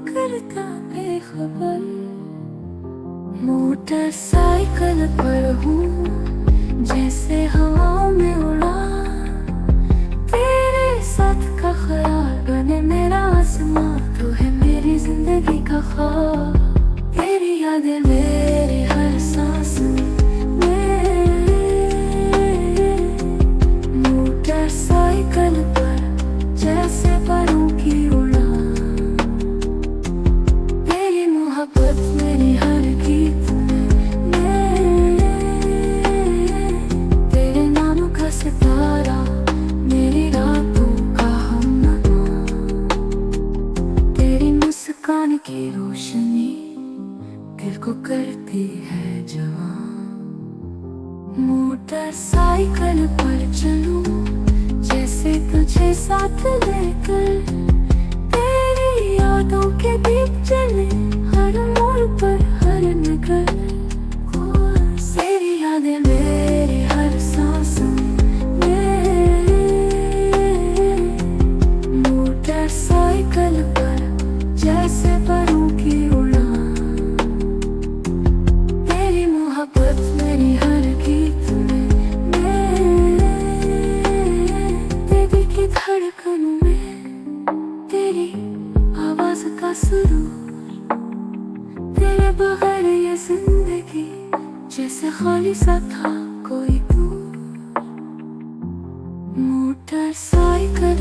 करता बेखबर। मोटरसाइकिल पर हूँ जैसे हवा में उड़ा, तेरे साथ का ख्याल बने मेरा आसमां, तू है मेरी जिंदगी का ख्वाब। तेरी यादें मेरी हर सांस में, मोटरसाइकिल पर जैसे परों की उड़ान। तेरी मोहब्बत मेरी हर गीत में, तेरे नाम का सितारा मेरी रातों का हमनवा। तेरी मुस्कान की रोशनी दिल को करती है जवान। मोटरसाइकिल पर चलूं जैसे तुझे साथ लेकर, तेरी यादों के दीप जले हर मोड़ पर हर नगर। तेरी यादें मेरी हर सांस में, मोटरसाइकिल पर जैसे परों की उड़ान। तेरी मोहब्बत मेरी हर गीत में, तेरी की धड़कनों में तेरी आवाज का सुरूर। तेरे बगैर ये जिंदगी जैसे खाली सा था कोई दूर। मोटरसाइकिल